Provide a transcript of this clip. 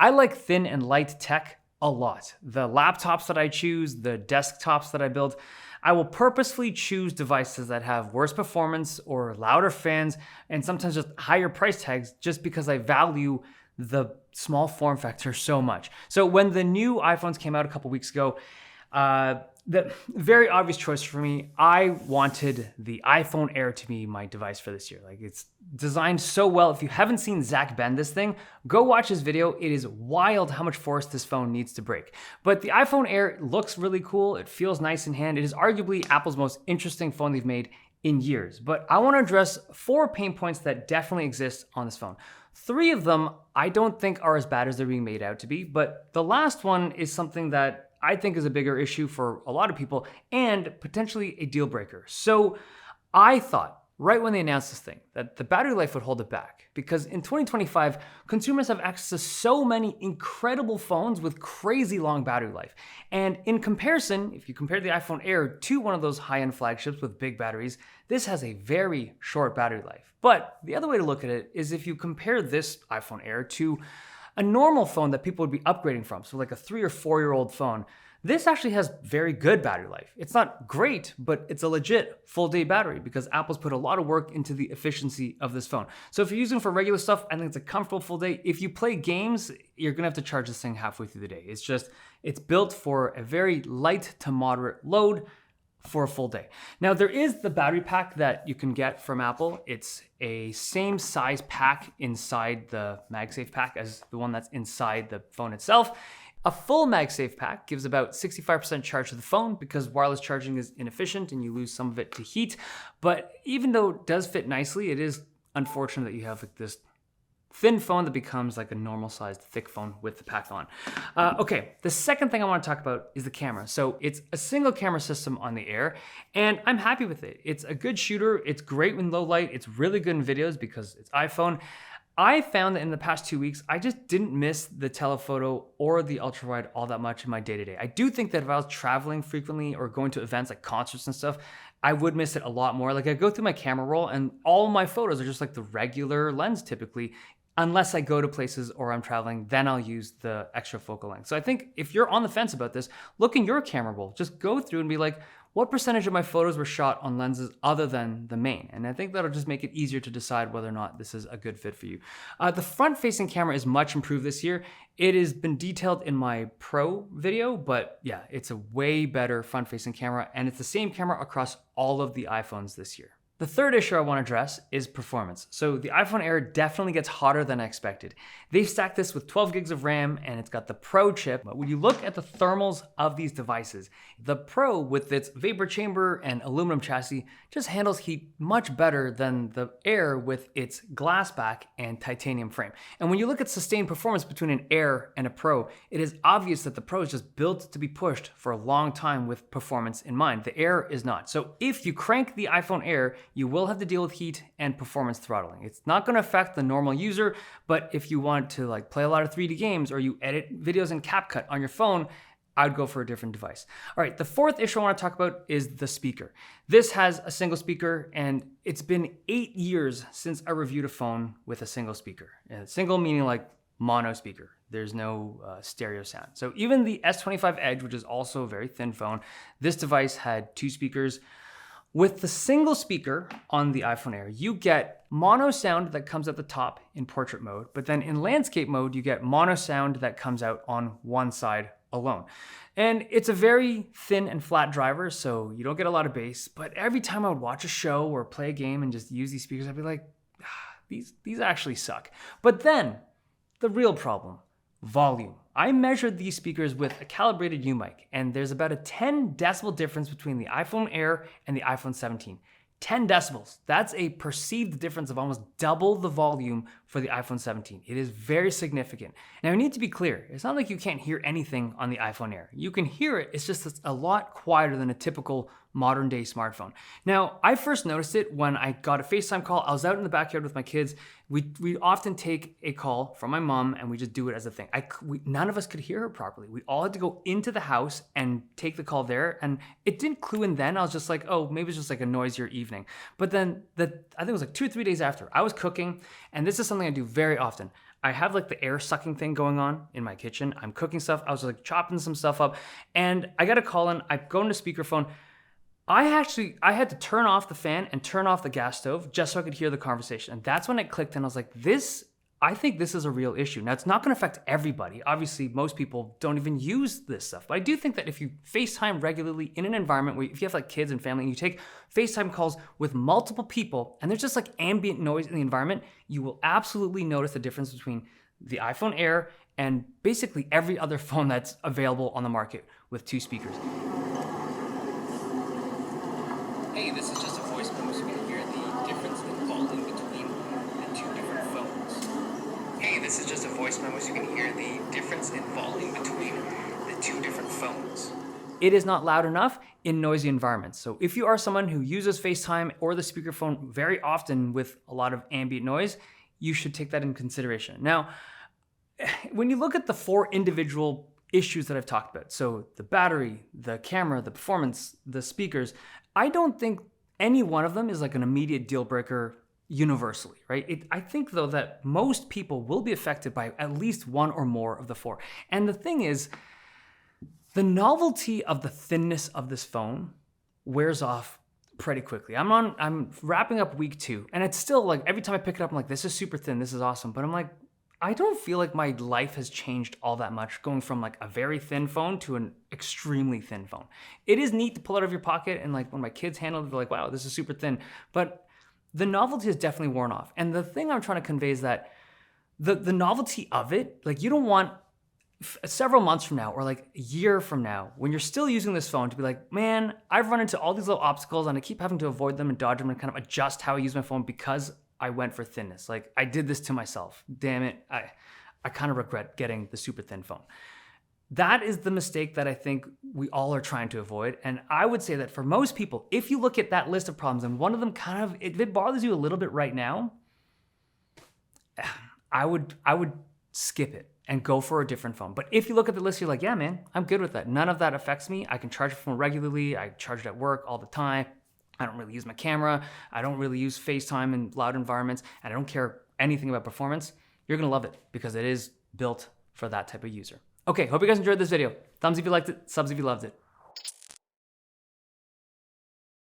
I like thin and light tech a lot. The laptops that I choose, the desktops that I build, I will purposefully choose devices that have worse performance or louder fans and sometimes just higher price tags just because I value the small form factor so much. So when the new iPhones came out a couple weeks ago, the very obvious choice for me, I wanted the iPhone Air to be my device for this year. Like, it's designed so well. If you haven't seen Zach bend this thing, go watch his video. It is wild how much force this phone needs to break. But the iPhone Air looks really cool. It feels nice in hand. It is arguably Apple's most interesting phone they've made in years. But I want to address 4 pain points that definitely exist on this phone. 3 of them I don't think are as bad as they're being made out to be, but the last one is something that I think is a bigger issue for a lot of people and potentially a deal breaker. So I thought, right when they announced this thing, that the battery life would hold it back, because in 2025, consumers have access to so many incredible phones with crazy long battery life. And in comparison, if you compare the iPhone Air to one of those high-end flagships with big batteries, this has a very short battery life. But the other way to look at it is if you compare this iPhone Air to a normal phone that people would be upgrading from, so like a 3 or 4-year-old phone, this actually has very good battery life. It's not great, but it's a legit full day battery because Apple's put a lot of work into the efficiency of this phone. So if you're using it for regular stuff, I think it's a comfortable full day. If you play games, you're gonna have to charge this thing halfway through the day. It's built for a very light to moderate load for a full day. Now, there is the battery pack that you can get from Apple. It's a same size pack inside the MagSafe pack as the one that's inside the phone itself. A full MagSafe pack gives about 65% charge to the phone because wireless charging is inefficient and you lose some of it to heat. But even though it does fit nicely, it is unfortunate that you have like this thin phone that becomes like a normal sized thick phone with the pack on. Okay, the second thing I want to talk about is the camera. So it's a single camera system on the Air, and I'm happy with it. It's a good shooter. It's great in low light. It's really good in videos because it's iPhone. I found that in the past 2 weeks, I just didn't miss the telephoto or the ultra wide all that much in my day-to-day. I do think that if I was traveling frequently or going to events like concerts and stuff, I would miss it a lot more. Like, I go through my camera roll and all my photos are just like the regular lens typically. Unless I go to places or I'm traveling, then I'll use the extra focal length. So I think if you're on the fence about this, look in your camera roll. Just go through and be like, what percentage of my photos were shot on lenses other than the main? And I think that'll just make it easier to decide whether or not this is a good fit for you. The front-facing camera is much improved this year. It has been detailed in my Pro video, but yeah, it's a way better front-facing camera, and it's the same camera across all of the iPhones this year. The third issue I want to address is performance. So the iPhone Air definitely gets hotter than I expected. They've stacked this with 12 gigs of RAM and it's got the Pro chip. But when you look at the thermals of these devices, the Pro with its vapor chamber and aluminum chassis just handles heat much better than the Air with its glass back and titanium frame. And when you look at sustained performance between an Air and a Pro, it is obvious that the Pro is just built to be pushed for a long time with performance in mind. The Air is not. So if you crank the iPhone Air, you will have to deal with heat and performance throttling. It's not going to affect the normal user, but if you want to like play a lot of 3D games or you edit videos in CapCut on your phone, I'd go for a different device. All right, the fourth issue I want to talk about is the speaker. This has a single speaker, and it's been 8 years since I reviewed a phone with a single speaker. And single meaning like mono speaker. There's no stereo sound. So even the S25 Edge, which is also a very thin phone, this device had 2 speakers. With the single speaker on the iPhone Air, you get mono sound that comes at the top in portrait mode, but then in landscape mode, you get mono sound that comes out on one side alone. And it's a very thin and flat driver, so you don't get a lot of bass, but every time I would watch a show or play a game and just use these speakers, I'd be like, these actually suck. But then, the real problem, volume. I measured these speakers with a calibrated U mic, and there's about a 10 decibel difference between the iPhone Air and the iPhone 17. 10 decibels. That's a perceived difference of almost double the volume for the iPhone 17. It is very significant. Now, I need to be clear. It's not like you can't hear anything on the iPhone Air. You can hear it. It's just it's a lot quieter than a typical modern day smartphone. Now, I first noticed it when I got a FaceTime call. I was out in the backyard with my kids. We often take a call from my mom and we just do it as a thing. None of us could hear her properly. We all had to go into the house and take the call there. And it didn't clue in then. I was just like, oh, maybe it's just like a noisier evening. But then I think it was like 2 or 3 days after, I was cooking, and this is something I do very often. I have like the air sucking thing going on in my kitchen. I'm cooking stuff. I was like chopping some stuff up and I got a call in. I go into speakerphone. I had to turn off the fan and turn off the gas stove just so I could hear the conversation. And that's when it clicked and I was like, I think this is a real issue. Now, it's not gonna affect everybody. Obviously, most people don't even use this stuff. But I do think that if you FaceTime regularly in an environment where if you have like kids and family and you take FaceTime calls with multiple people and there's just like ambient noise in the environment, you will absolutely notice the difference between the iPhone Air and basically every other phone that's available on the market with 2 speakers. Hey, this is just a voice memo so you can hear the difference in volume between the 2 different phones. Hey, this is just a voice memo so you can hear the difference in volume between the 2 different phones. It is not loud enough in noisy environments. So if you are someone who uses FaceTime or the speakerphone very often with a lot of ambient noise, you should take that in consideration. Now, when you look at the 4 individual issues that I've talked about, so the battery, the camera, the performance, the speakers, I don't think any one of them is like an immediate deal breaker universally, right? I think though that most people will be affected by at least one or more of the 4. And the thing is, the novelty of the thinness of this phone wears off pretty quickly. I'm wrapping up week 2 and it's still like every time I pick it up, I'm like, this is super thin, this is awesome. But I'm like, I don't feel like my life has changed all that much going from like a very thin phone to an extremely thin phone. It is neat to pull it out of your pocket and like when my kids handle it, they're like, wow, this is super thin. But the novelty has definitely worn off. And the thing I'm trying to convey is that the novelty of it, like you don't want several months from now or like a year from now, when you're still using this phone to be like, man, I've run into all these little obstacles and I keep having to avoid them and dodge them and kind of adjust how I use my phone because I went for thinness. Like I did this to myself. Damn it. I kind of regret getting the super thin phone. That is the mistake that I think we all are trying to avoid. And I would say that for most people, if you look at that list of problems and one of them kind of, if it bothers you a little bit right now, I would skip it and go for a different phone. But if you look at the list, you're like, yeah, man, I'm good with that. None of that affects me. I can charge the phone regularly. I charge it at work all the time. I don't really use my camera. I don't really use FaceTime in loud environments, and I don't care anything about performance. You're gonna love it because it is built for that type of user. Okay, hope you guys enjoyed this video. Thumbs if you liked it, subs if you loved it.